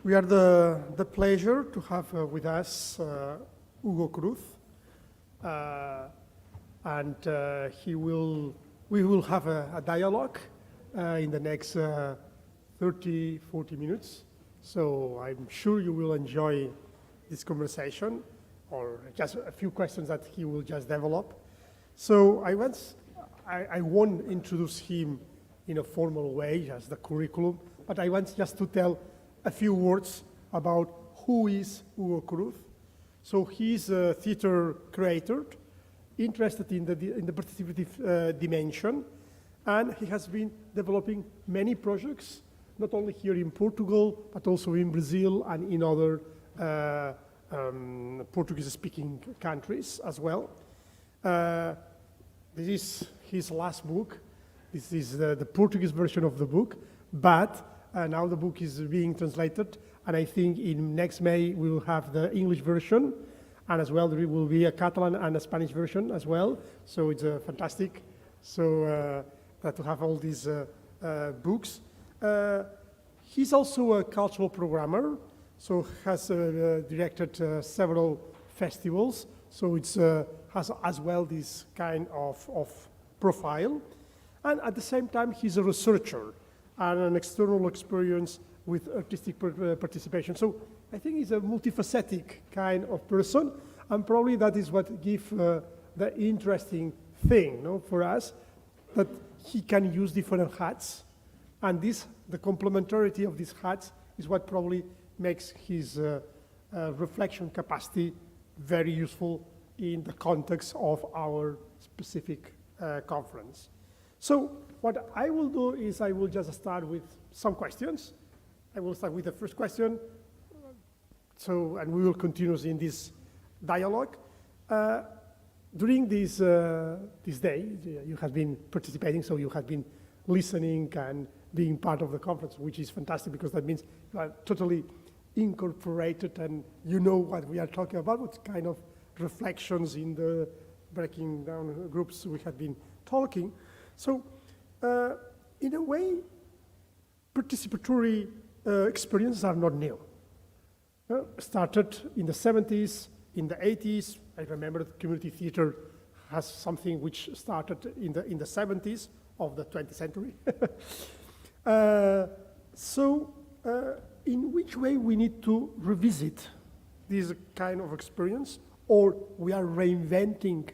We are the pleasure to have with us Hugo Cruz, and we will have a dialogue in the next 30, 40 minutes. So I'm sure you will enjoy this conversation, or just a few questions that he will just develop. So I won't introduce him in a formal way, just the curriculum, but I want just to tell a few words about who is Hugo Cruz. So he's a theater creator, interested in the participative dimension, and he has been developing many projects, not only here in Portugal, but also in Brazil and in other Portuguese-speaking countries as well. This is his last book. This is the Portuguese version of the book, but now the book is being translated, and I think in next May we will have the English version, and as well there will be a Catalan and a Spanish version as well. So it's fantastic. So to have all these books. He's also a cultural programmer, so has directed several festivals. So it's has as well this kind of profile, and at the same time he's a researcher and an external experience with artistic participation. So I think he's a multifaceted kind of person, and probably that is what gives the interesting thing for us, that he can use different hats, and the complementarity of these hats is what probably makes his reflection capacity very useful in the context of our specific conference. So what I will do is I will just start with some questions. I will start with the first question, and we will continue in this dialogue. During this day, you have been participating, so you have been listening and being part of the conference, which is fantastic because that means you are totally incorporated and you know what we are talking about, what kind of reflections in the breaking down groups we have been talking. So, in a way, participatory experiences are not new. Started in the 70s, in the 80s. I remember the community theater has something which started in the 70s of the 20th century. In which way we need to revisit this kind of experience, or we are reinventing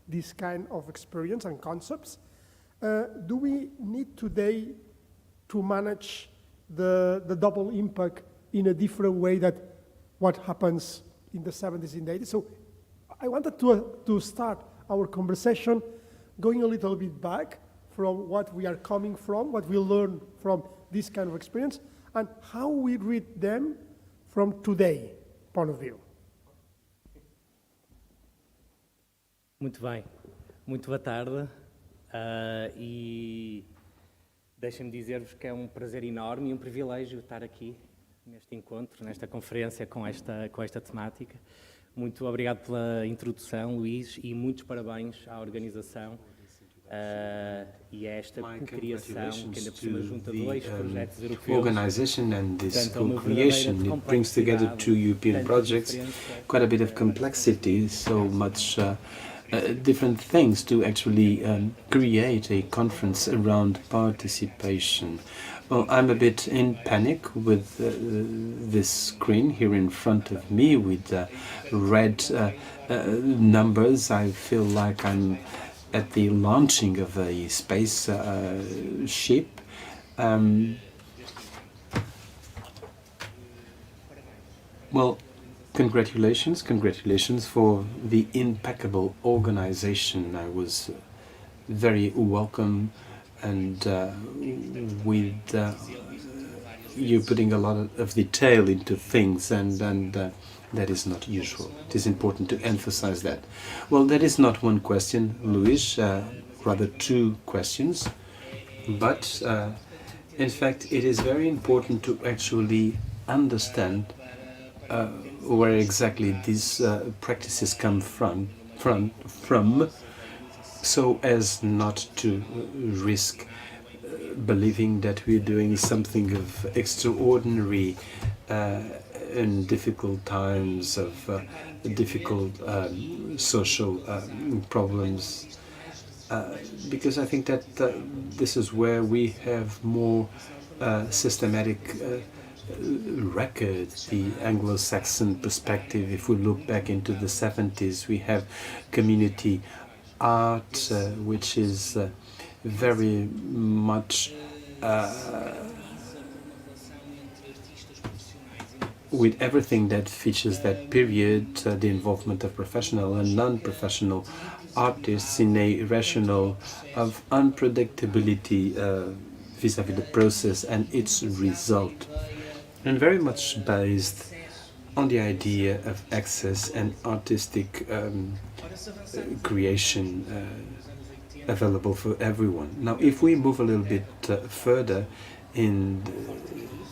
this kind of experience and concepts? Do we need today to manage the double impact in a different way that what happens in the 70s and 80s? So I wanted to start our conversation going a little bit back from what we are coming from, what we learn from this kind of experience, and how we read them from today point of view. Muito bem, muito boa tarde, e deixem-me dizer-vos que é um prazer enorme e um privilégio estar aqui neste encontro, nesta conferência com esta temática. Muito obrigado pela introdução, Luís, e muitos parabéns à organização e a esta co-criação que ainda por cima junta dois projetos europeus. Organization and this co-creation, it brings together two European projects, quite a bit of complexity, so much different things to actually create a conference around participation. Well, I'm a bit in panic with this screen here in front of me with red numbers. I feel like I'm at the launching of a space ship. Well, congratulations for the impeccable organization. I was very welcome, and with you putting a lot of detail into things, and that is not usual. It is important to emphasize that. Well, that is not one question, Luis, rather two questions. But in fact, it is very important to actually understand where exactly these practices come from, so as not to risk believing that we're doing something of extraordinary in difficult times of difficult social problems, because I think that this is where we have more systematic record, the Anglo-Saxon perspective. If we look back into the 70s, we have community art, which is very much with everything that features that period, the involvement of professional and non-professional artists in a rationale of unpredictability vis-à-vis the process and its result, and very much based on the idea of access and artistic creation available for everyone. Now, if we move a little bit further into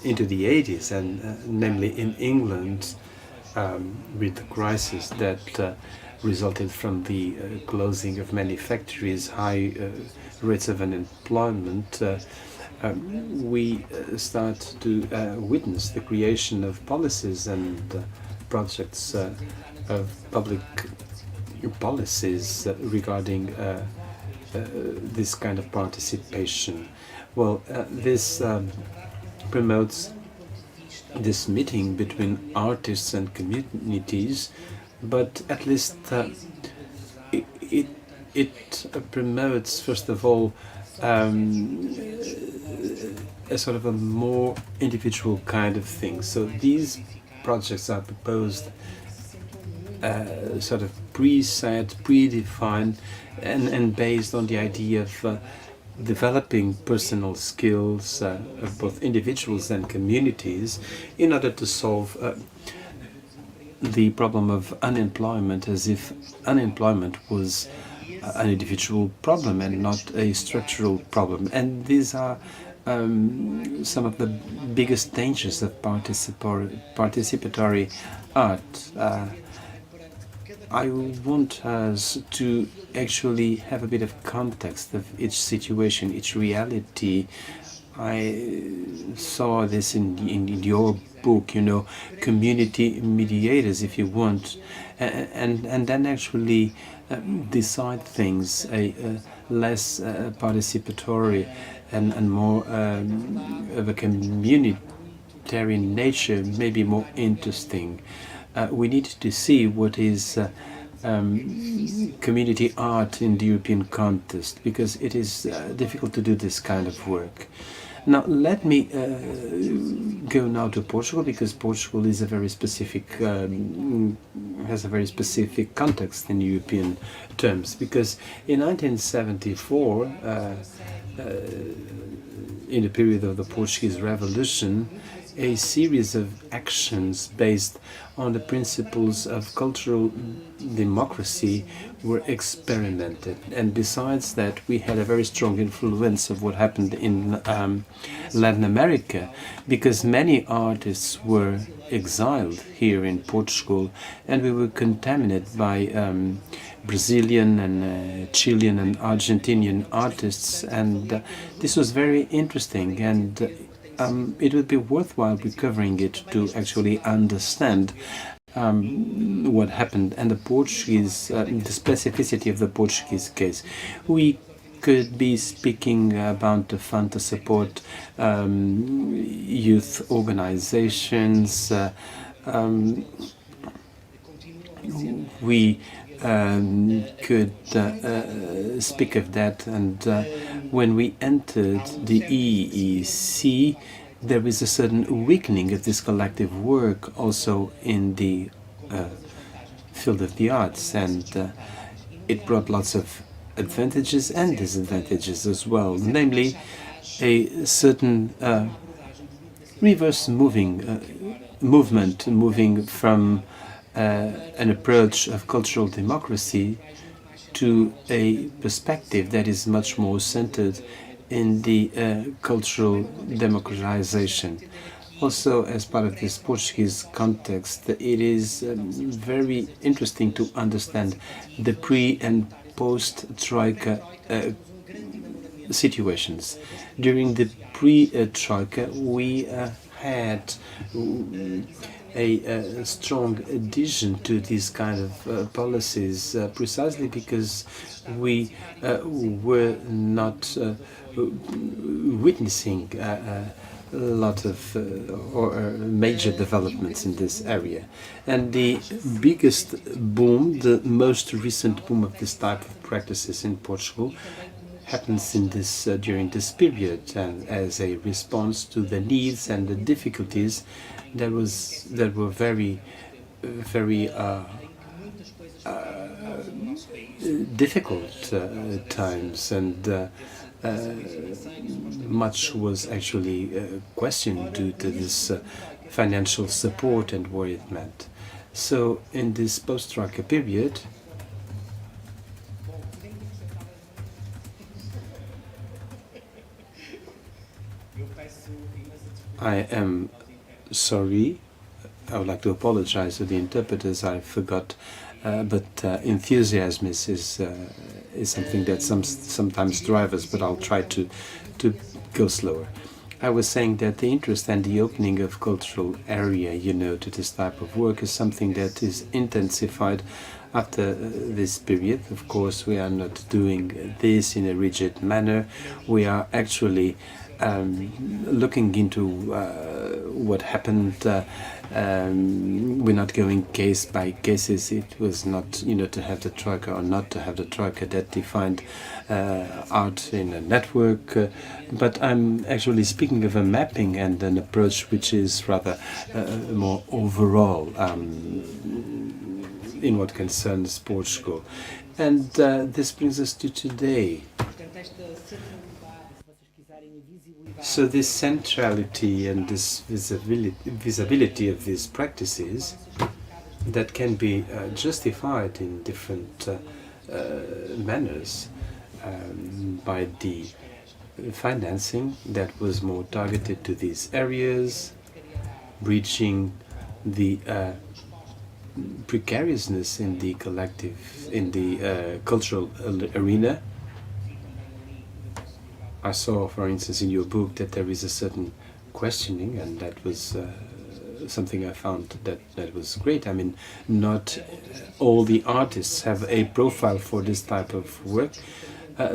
the 80s, and namely in England, with the crisis that resulted from the closing of many factories, high rates of unemployment, we start to witness the creation of policies and projects of public policies regarding this kind of participation. Well, this promotes this meeting between artists and communities, but at least it promotes, first of all, a sort of a more individual kind of thing. So these projects are proposed sort of preset, predefined, and based on the idea of developing personal skills of both individuals and communities in order to solve the problem of unemployment, as if unemployment was an individual problem and not a structural problem. And these are some of the biggest dangers of participatory art. I want us to actually have a bit of context of each situation, each reality. I saw this in your book, community mediators, if you want, and then actually decide things less participatory and more of a communitarian nature, maybe more interesting. We need to see what is community art in the European context, because it is difficult to do this kind of work. Now, let me go now to Portugal, because Portugal is a very specific, has a very specific context in European terms. Because in 1974, in the period of the Portuguese Revolution, a series of actions based on the principles of cultural democracy were experimented. And besides that, we had a very strong influence of what happened in Latin America, because many artists were exiled here in Portugal, and we were contaminated by Brazilian and Chilean and Argentinian artists, and this was very interesting, and it would be worthwhile recovering it to actually understand what happened and the Portuguese, the specificity of the Portuguese case. We could be speaking about the fund to support youth organizations. We could speak of that, and when we entered the EEC, there is a certain weakening of this collective work also in the field of the arts, and it brought lots of advantages and disadvantages as well, namely a certain reverse movement moving from an approach of cultural democracy to a perspective that is much more centered in the cultural democratization. Also, as part of this Portuguese context, it is very interesting to understand the pre- and post-Troika situations. During the pre-Troika, we had a strong adhesion to these kind of policies, precisely because we were not witnessing a lot of major developments in this area. And the biggest boom, the most recent boom of this type of practices in Portugal, happens in this during this period, and as a response to the needs and the difficulties that were very difficult times, and much was actually questioned due to this financial support and what it meant. So in this post-Troika period, I am sorry, I would like to apologize to the interpreters, I forgot, but enthusiasm is something that sometimes drives us, but I'll try to go slower. I was saying that the interest and the opening of cultural area, to this type of work is something that is intensified after this period. Of course, we are not doing this in a rigid manner. We are actually looking into what happened. We're not going case by cases. It was not, to have the Troika or not to have the Troika that defined art in a network. But I'm actually speaking of a mapping and an approach which is rather more overall in what concerns Portugal. And this brings us to today. So this centrality and this visibility of these practices that can be justified in different manners by the financing that was more targeted to these areas, reaching the precariousness in the collective, in the cultural arena. I saw, for instance, in your book that there is a certain questioning, and that was something I found that was great. I mean, not all the artists have a profile for this type of work.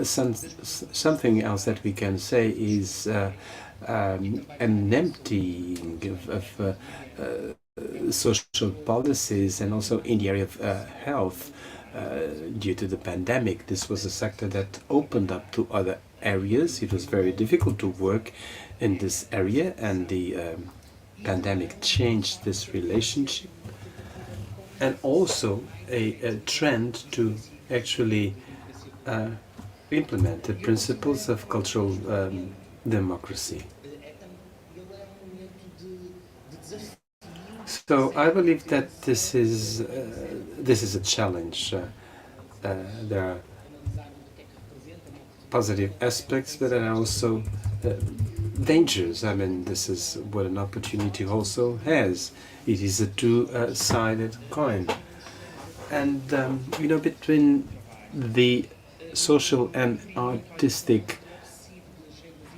Something else that we can say is an emptying of social policies, and also in the area of health. Due to the pandemic, this was a sector that opened up to other areas. It was very difficult to work in this area, and the pandemic changed this relationship. And also a trend to actually implement the principles of cultural democracy. So I believe that this is a challenge. There are positive aspects, but there are also dangers. I mean, this is what an opportunity also has. It is a two-sided coin. And, between the social and artistic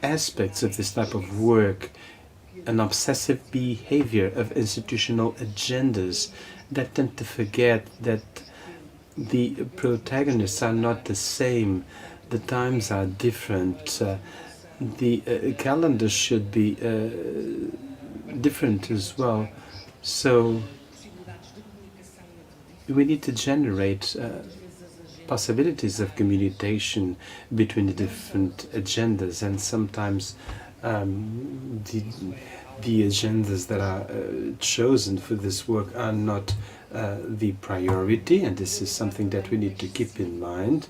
aspects of this type of work, an obsessive behavior of institutional agendas that tend to forget that the protagonists are not the same, the times are different, the calendar should be different as well. So we need to generate possibilities of communication between the different agendas, and sometimes the agendas that are chosen for this work are not the priority, and this is something that we need to keep in mind.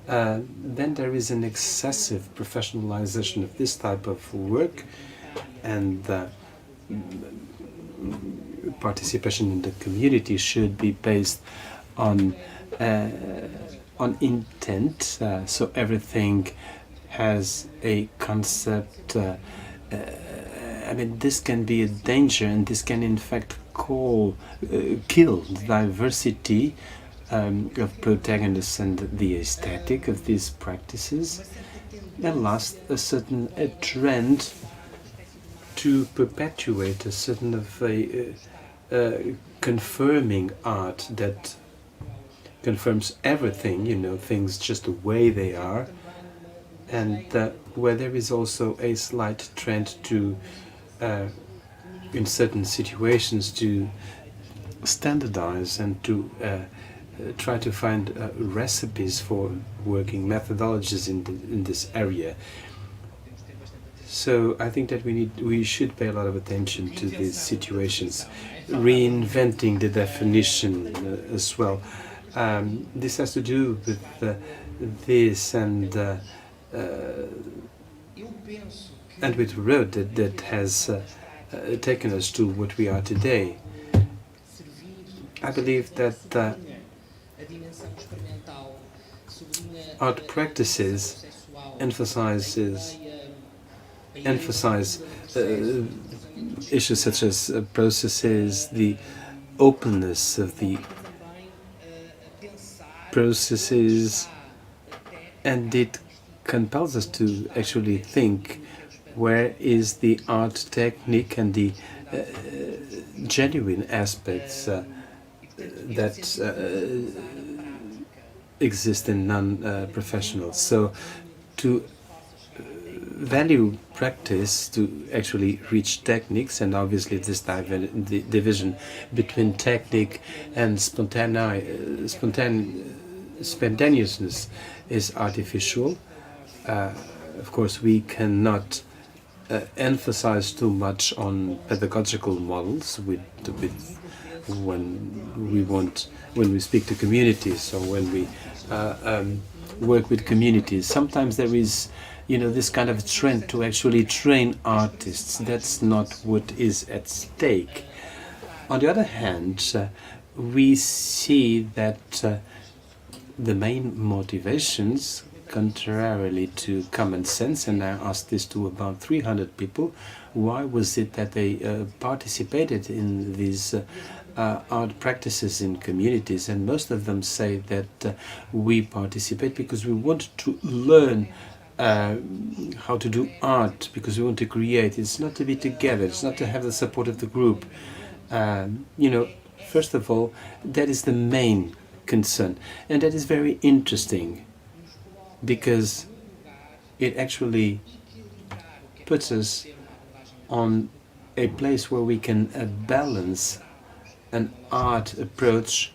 Then there is an excessive professionalization of this type of work, and participation in the community should be based on intent. So everything has a concept. I mean, this can be a danger, and this can in fact kill the diversity of protagonists and the aesthetic of these practices. And last, a trend to perpetuate a certain of a confirming art that confirms everything, you know, things just the way they are, and where there is also a slight trend to, in certain situations, to standardize and to try to find recipes for working methodologies in this area. So I think that we should pay a lot of attention to these situations, reinventing the definition as well. This has to do with this and with the road that has taken us to what we are today. I believe that art practices emphasize issues such as processes, the openness of the processes, and it compels us to actually think where is the art technique and the genuine aspects that exist in non-professionals. So to value practice, to actually reach techniques, and obviously this division between technique and spontaneousness is artificial. Of course, we cannot emphasize too much on pedagogical models when we speak to communities or when we work with communities. Sometimes there is, you know, this kind of trend to actually train artists. That's not what is at stake. On the other hand, we see that the main motivations, contrarily to common sense, and I asked this to about 300 people, why was it that they participated in these art practices in communities? And most of them say that we participate because we want to learn how to do art, because we want to create. It's not to be together, it's not to have the support of the group. You know, first of all, that is the main concern, and that is very interesting because it actually puts us on a place where we can balance an art approach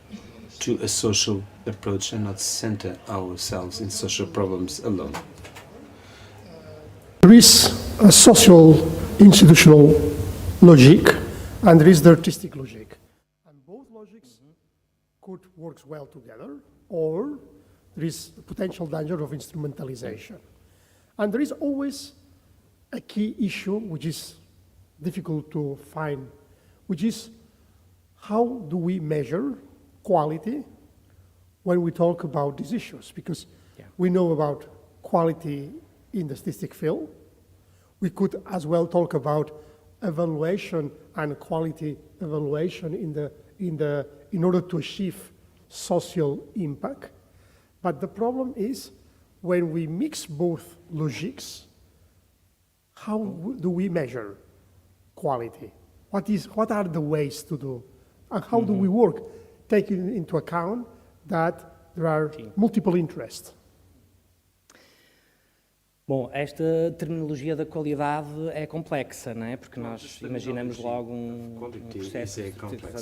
to a social approach and not center ourselves in social problems alone. There is a social institutional logic and there is the artistic logic. And both logics could work well together, or there is the potential danger of instrumentalization. And there is always a key issue which is difficult to find, which is how do we measure quality when we talk about these issues? Because we know about quality in the statistic field. We could as well talk about evaluation and quality evaluation in order to achieve social impact. But the problem is when we mix both logics, how do we measure quality? What are the ways to do? And how do we work, taking into account that there are multiple interests? Bom, esta terminologia da qualidade é complexa, não é? Porque nós imaginamos logo um processo de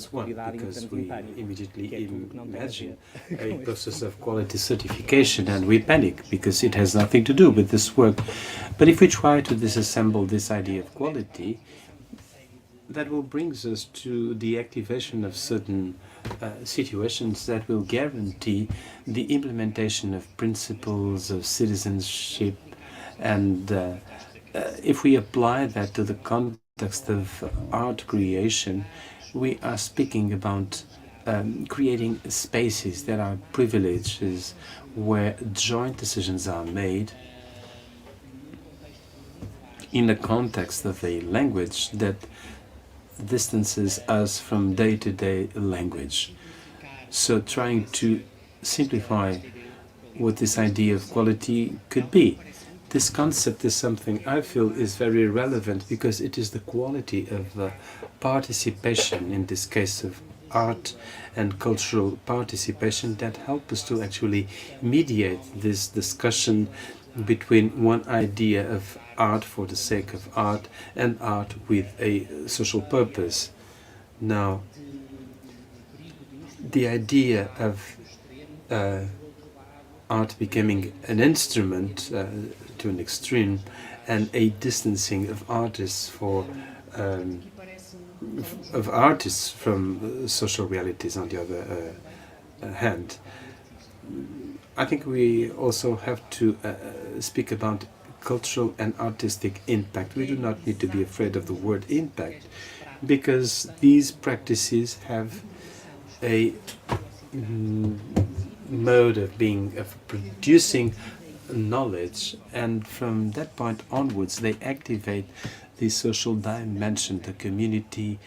qualidade instantâneo, immediately que é tudo que não tem a imagine ver. a process of quality certification, and we panic because it has nothing to do with this work. But if we try to disassemble this idea of quality, that will bring us to the activation of certain situations that will guarantee the implementation of principles of citizenship. And if we apply that to the context of art creation, we are speaking about creating spaces that are privileges where joint decisions are made in the context of a language that distances us from day-to-day language. So trying to simplify what this idea of quality could be, this concept is something I feel is very relevant because it is the quality of participation, in this case of art and cultural participation, that help us to actually mediate this discussion between one idea of art for the sake of art and art with a social purpose. Now, the idea of art becoming an instrument to an extreme, and a distancing of artists from social realities on the other hand. I think we also have to speak about cultural and artistic impact. We do not need to be afraid of the word impact, because these practices have a mode of producing knowledge, and from that point onwards they activate the social dimension, the community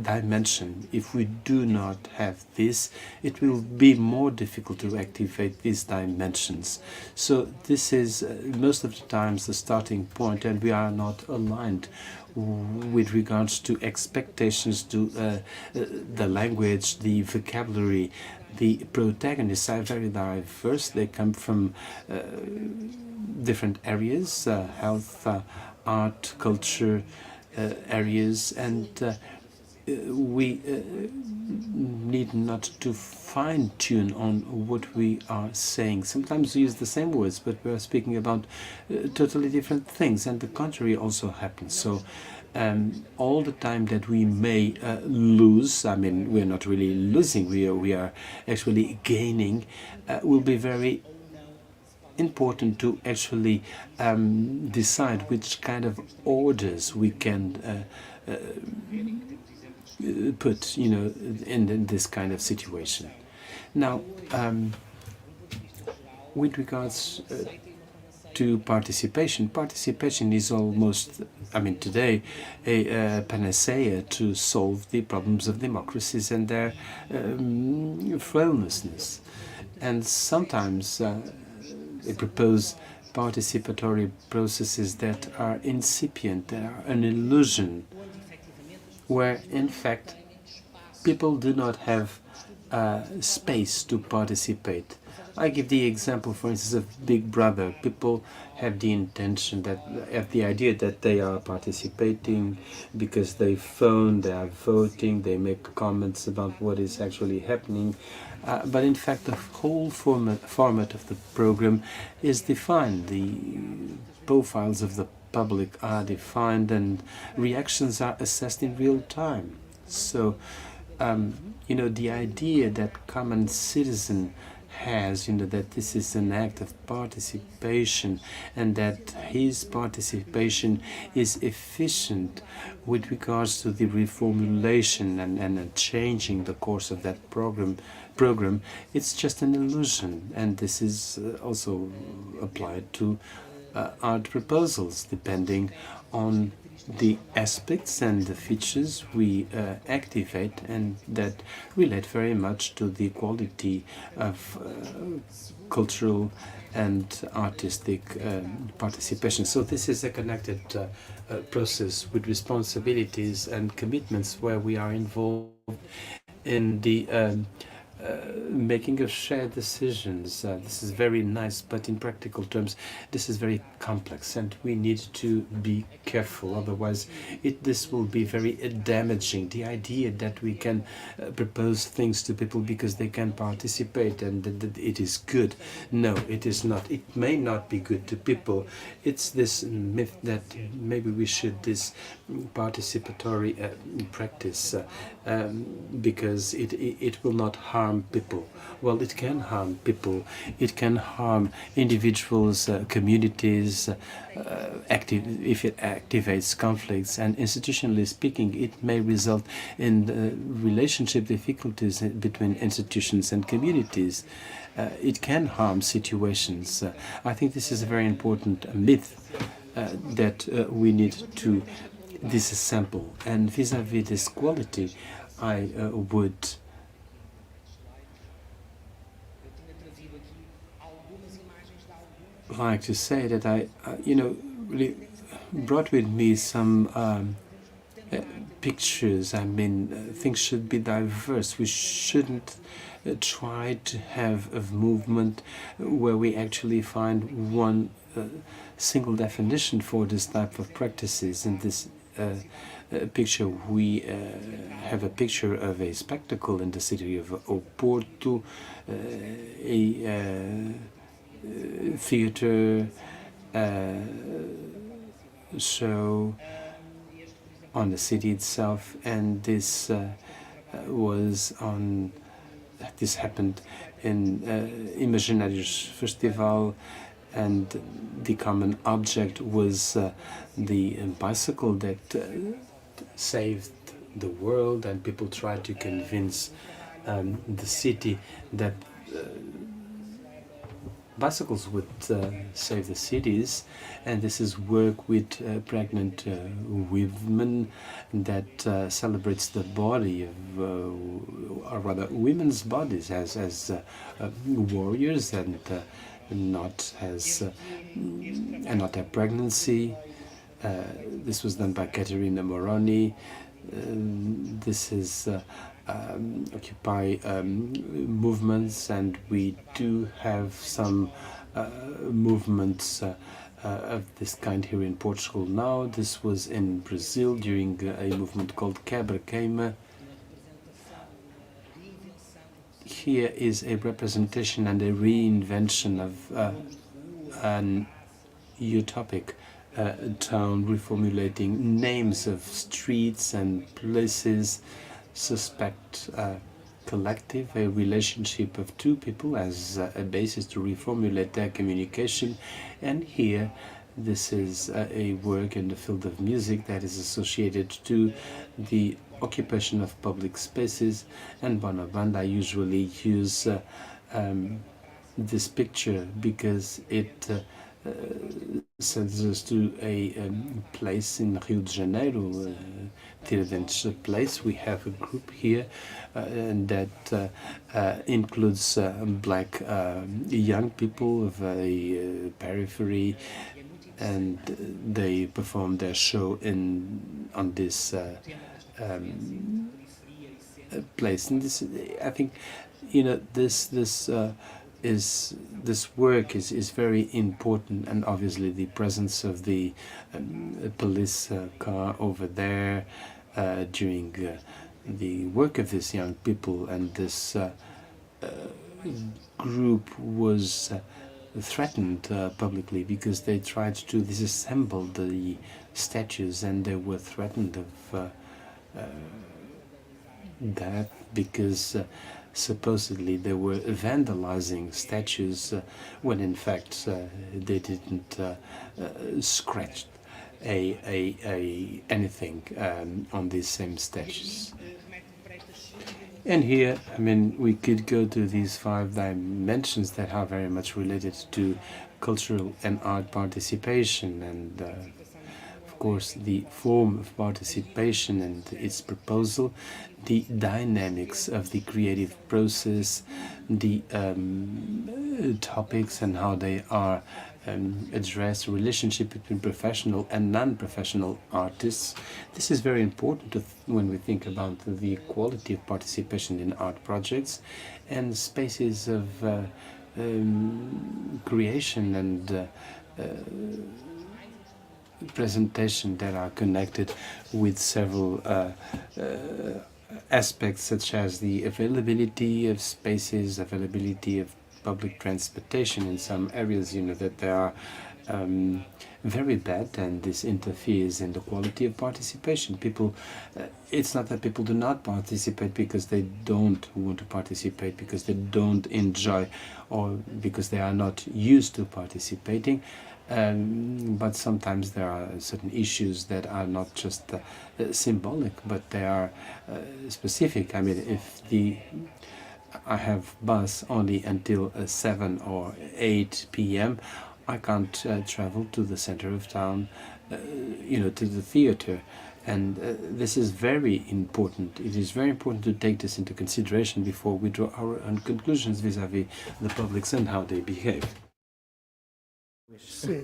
dimension. If we do not have this, it will be more difficult to activate these dimensions. So this is most of the times the starting point, and we are not aligned with regards to expectations, to the language, the vocabulary. The protagonists are very diverse. They come from different areas, health, art, culture areas, and we need not to fine-tune on what we are saying. Sometimes we use the same words, but we are speaking about totally different things, and the contrary also happens. So all the time that we may lose, I mean, we're not really losing, we are actually gaining, will be very important to actually decide which kind of orders we can put, in this kind of situation. Now, with regards to participation is almost, today, a panacea to solve the problems of democracies and their frailness. And sometimes they propose participatory processes that are incipient, that are an illusion, where in fact people do not have space to participate. I give the example, for instance, of Big Brother. People have the idea that they are participating because they phone, they are voting, they make comments about what is actually happening. But in fact, the whole format of the program is defined. The profiles of the public are defined, and reactions are assessed in real time. So, the idea that common citizen has, that this is an act of participation, and that his participation is efficient with regards to the reformulation and changing the course of that program, it's just an illusion. And this is also applied to art proposals, depending on the aspects and the features we activate, and that relate very much to the quality of cultural and artistic participation. So this is a connected process with responsibilities and commitments, where we are involved in the making of shared decisions. This is very nice, but in practical terms, this is very complex, and we need to be careful. Otherwise, this will be very damaging. The idea that we can propose things to people because they can participate and that it is good. No, it is not. It may not be good to people. It's this myth that maybe we should this participatory practice because it will not harm people. Well, it can harm people. It can harm individuals, communities, if it activates conflicts. And institutionally speaking, it may result in relationship difficulties between institutions and communities. It can harm situations. I think this is a very important myth that we need to disassemble. And vis-à-vis this quality, I would like to say that I, really brought with me some pictures. I mean, things should be diverse. We shouldn't try to have a movement where we actually find one single definition for this type of practices. In this picture, we have a picture of a spectacle in the city of Oporto, a theater show on the city itself, and this was on. This happened in Imaginários Festival, and the common object was the bicycle that saved the world, and people tried to convince the city that bicycles would save the cities, and this is work with pregnant women that celebrates the body of, or rather, women's bodies as warriors, and not as and not their pregnancy. This was done by Caterina Moroni. This is Occupy movements, and we do have some movements of this kind here in Portugal now. This was in Brazil during a movement called Quebra-Queima. Here is a representation and a reinvention of an utopic town, reformulating names of streets and places. Suspect collective, a relationship of two people as a basis to reformulate their communication. And here, this is a work in the field of music that is associated to the occupation of public spaces. And Bonaband, I usually use this picture because it sends us to a place in Rio de Janeiro, Tiradentes place. We have a group here that includes black young people of a periphery, and they perform their show on this place. And this, I think, this work is very important, and obviously the presence of the police car over there during the work of these young people, and this group was threatened publicly because they tried to disassemble the statues, and they were threatened of that because supposedly they were vandalizing statues when in fact they didn't scratch anything on these same statues. And here, I mean, we could go to these 5 dimensions that are very much related to cultural and art participation, and of course the form of participation and its proposal, the dynamics of the creative process, the topics and how they are addressed, relationship between professional and non-professional artists. This is very important when we think about the quality of participation in art projects and spaces of creation and presentation that are connected with several aspects, such as the availability of spaces, availability of public transportation. In some areas, that they are very bad, and this interferes in the quality of participation. People, it's not that people do not participate because they don't want to participate, because they don't enjoy, or because they are not used to participating. But sometimes there are certain issues that are not just symbolic, but they are specific. I mean, if I have bus only until 7 or 8 p.m., I can't travel to the center of town, to the theater. And this is very important. It is very important to take this into consideration before we draw our own conclusions vis-à-vis the publics and how they behave. See,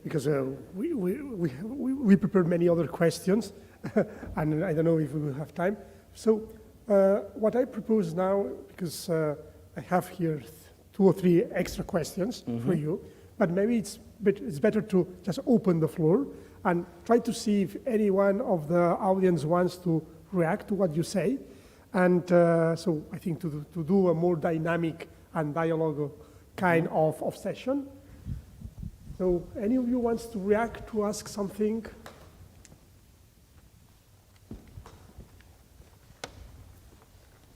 because we prepared many other questions, and I don't know if we will have time. So what I propose now, because I have here 2 or 3 extra questions for you, but maybe it's better to just open the floor and try to see if any one of the audience wants to react to what you say. And so I think to do a more dynamic and dialogue kind of session. So any of you wants to react, to ask something?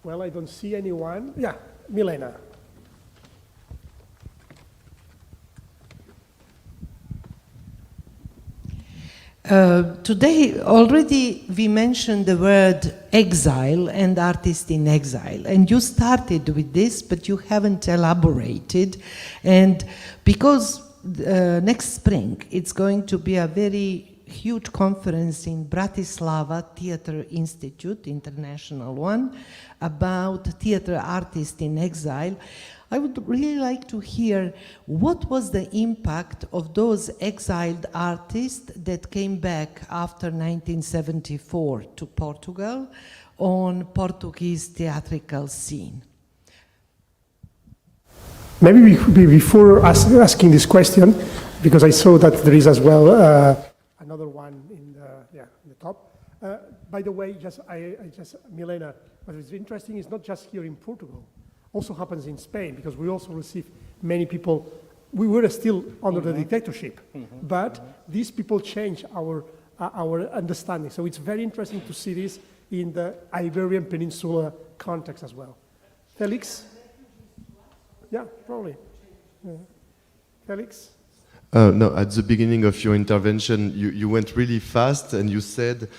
Well, I don't see anyone. Yeah, Milena. Today already we mentioned the word exile and artist in exile, and you started with this, but you haven't elaborated. And because next spring it's going to be a very huge conference in Bratislava Theatre Institute, international one, about theatre artists in exile, I would really like to hear what was the impact of those exiled artists that came back after 1974 to Portugal on Portuguese theatrical scene. Maybe before asking this question, because I saw that there is as well another one in the top. By the way, Milena, what is interesting is not just here in Portugal. Also happens in Spain, because we also receive many people. We were still under the dictatorship, but these people change our understanding. So it's very interesting to see this in the Iberian Peninsula context as well. Felix? Yeah, probably. Yeah. Felix? No, at the beginning of your intervention, you went really fast and you said,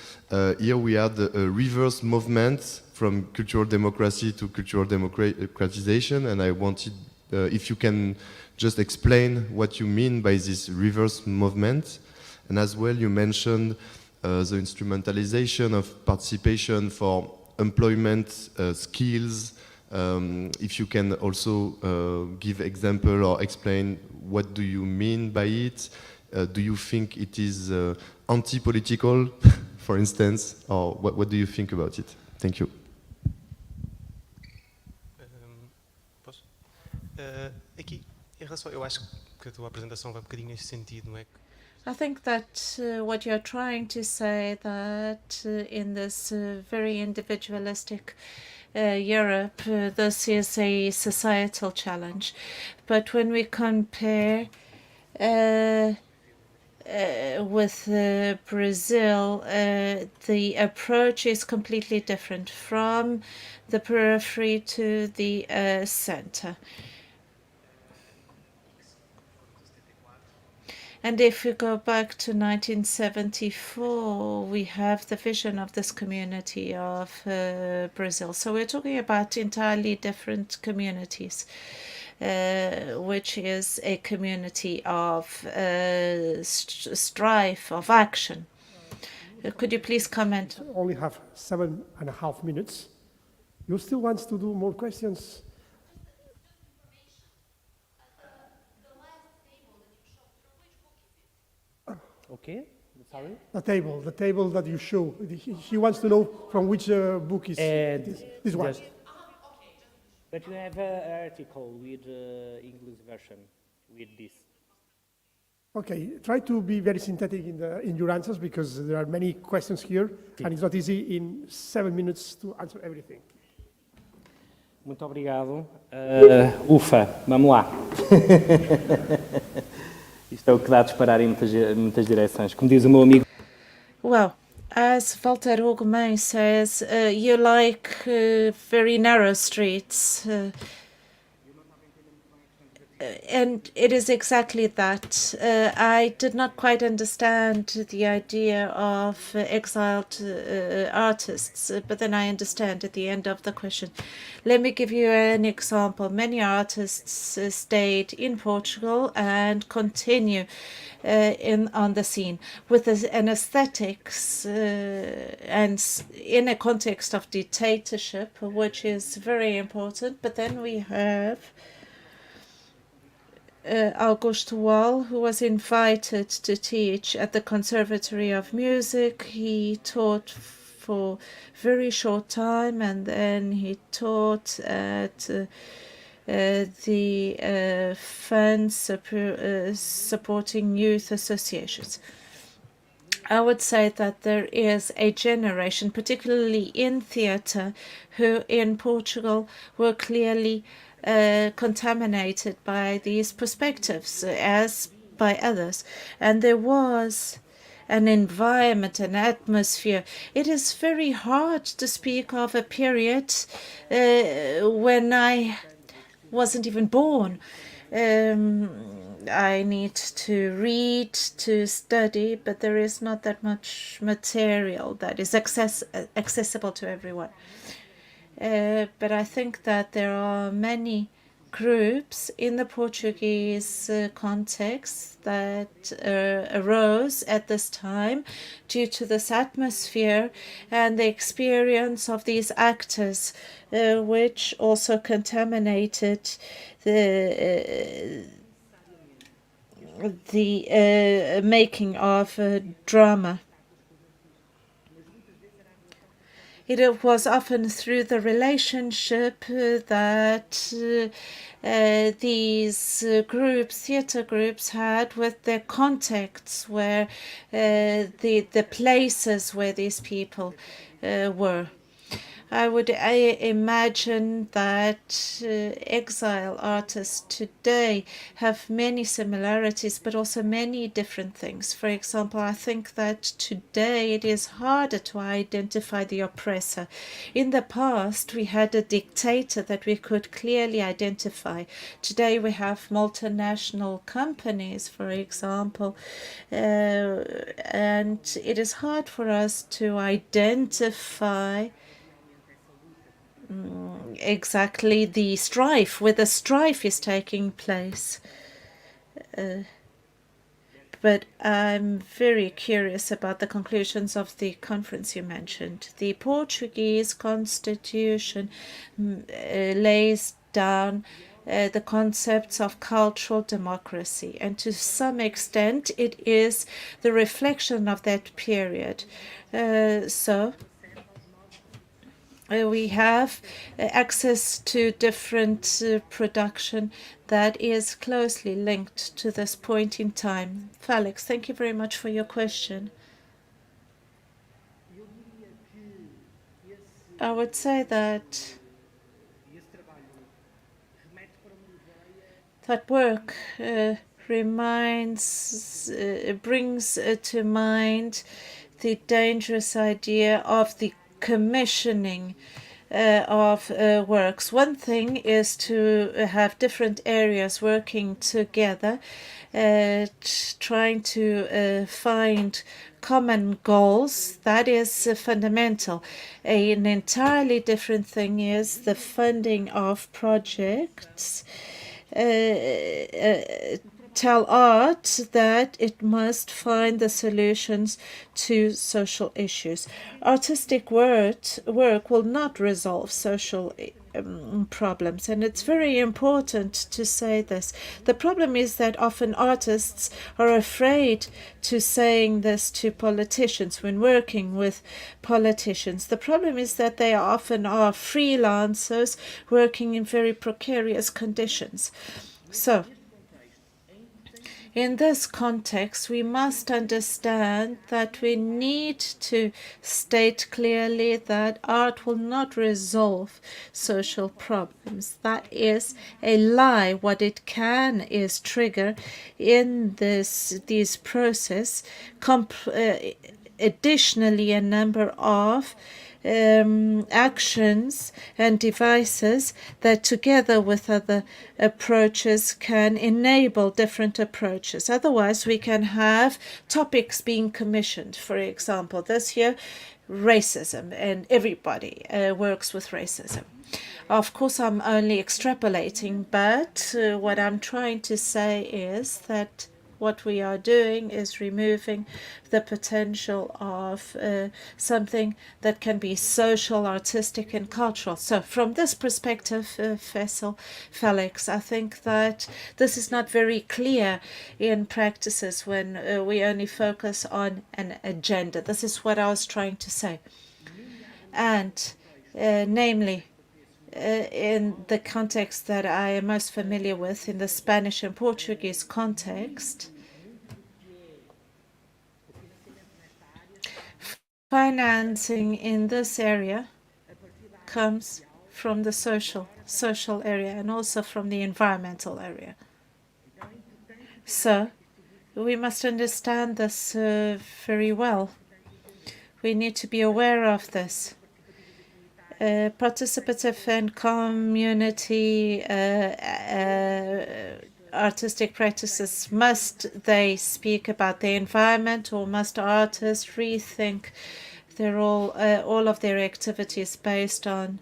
here we had a reverse movement from cultural democracy to cultural democratization, and I wanted, if you can just explain what you mean by this reverse movement. And as well, you mentioned the instrumentalization of participation for employment skills. If you can also give example or explain what do you mean by it? Do you think it is anti-political, for instance, or what do you think about it? Thank you. Posso? Aqui, em relação, eu acho que a tua apresentação vai um bocadinho neste sentido, não é? I think that what you're trying to say that in this very individualistic Europe, this is a societal challenge. But when we compare with Brazil, the approach is completely different from the periphery to the center. And if we go back to 1974, we have the vision of this community of Brazil. So we're talking about entirely different communities, which is a community of strife, of action. Could you please comment? Only have 7.5 minutes. You still want to do more questions? Okay, sorry? The table that you show. He wants to know from which book is this one. But you have an article with English version with this. Okay, try to be very synthetic in your answers, because there are many questions here, and it's not easy in 7 minutes to answer everything. Muito obrigado. Ufa, vamos lá. Isto é o que dá a disparar em muitas direções. Como diz o meu amigo. Well, as Walter Ugumem says, you like very narrow streets. And it is exactly that. I did not quite understand the idea of exiled artists, but then I understand at the end of the question. Let me give you an example. Many artists stayed in Portugal and continue on the scene with an aesthetics and in a context of dictatorship, which is very important. But then we have Augusto Wall, who was invited to teach at the Conservatory of Music. He taught for very short time, and then he taught at the funds supporting youth associations. I would say that there is a generation, particularly in theatre, who in Portugal were clearly contaminated by these perspectives, as by others. And there was an environment, an atmosphere. It is very hard to speak of a period when I wasn't even born. I need to read, to study, but there is not that much material that is accessible to everyone. But I think that there are many groups in the Portuguese context that arose at this time due to this atmosphere and the experience of these actors, which also contaminated the making of drama. It was often through the relationship that these groups, theatre groups, had with their contacts, where the places where these people were. I would imagine that exile artists today have many similarities, but also many different things. For example, I think that today it is harder to identify the oppressor. In the past, we had a dictator that we could clearly identify. Today, we have multinational companies, for example, and it is hard for us to identify exactly the strife, where the strife is taking place. But I'm very curious about the conclusions of the conference you mentioned. The Portuguese constitution lays down the concepts of cultural democracy, and to some extent it is the reflection of that period. We have access to different production that is closely linked to this point in time. Felix, thank you very much for your question. I would say that work brings to mind the dangerous idea of the commissioning of works. One thing is to have different areas working together, trying to find common goals. That is fundamental. An entirely different thing is the funding of projects. Tell art that it must find the solutions to social issues. Artistic work will not resolve social problems, and it's very important to say this. The problem is that often artists are afraid to saying this to politicians when working with politicians. The problem is that they often are freelancers working in very precarious conditions. So, in this context, we must understand that we need to state clearly that art will not resolve social problems. That is a lie. What it can is trigger in this process additionally a number of actions and devices that together with other approaches can enable different approaches. Otherwise, we can have topics being commissioned. For example, this year, racism, and everybody works with racism. Of course, I'm only extrapolating, but what I'm trying to say is that what we are doing is removing the potential of something that can be social, artistic, and cultural. So, from this perspective, Felix, I think that this is not very clear in practices when we only focus on an agenda. This is what I was trying to say. And namely, in the context that I am most familiar with, in the Spanish and Portuguese context, financing in this area comes from the social area and also from the environmental area. So we must understand this very well. We need to be aware of this. Participative and community artistic practices, must they speak about the environment, or must artists rethink all of their activities based on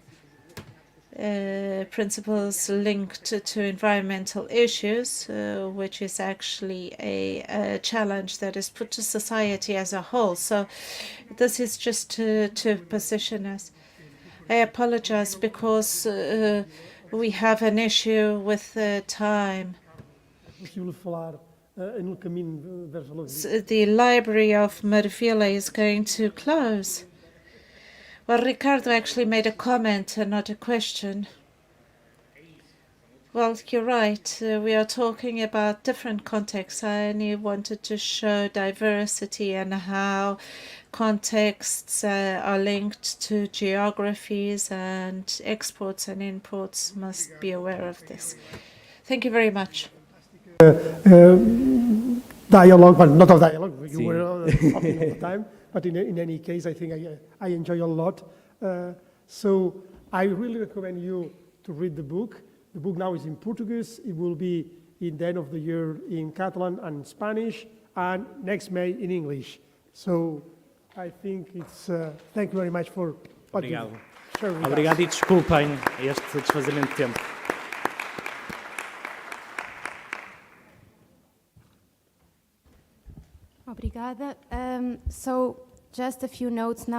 principles linked to environmental issues, which is actually a challenge that is put to society as a whole. So this is just to position us. I apologize because we have an issue with time. The Library of Marvila is going to close. Well, Ricardo actually made a comment and not a question. Well, you're right. We are talking about different contexts. I only wanted to show diversity and how contexts are linked to geographies, and exports and imports must be aware of this. Thank you very much. Dialogue, well, not a dialogue, you were talking all the time, but in any case, I think I enjoy a lot. So I really recommend you to read the book. The book now is in Portuguese. It will be in the end of the year in Catalan and Spanish, and next May in English. So I think it's, thank you very much for what you shared with us. Obrigado e desculpem este desfazamento de tempo. Obrigada. So just a few notes now.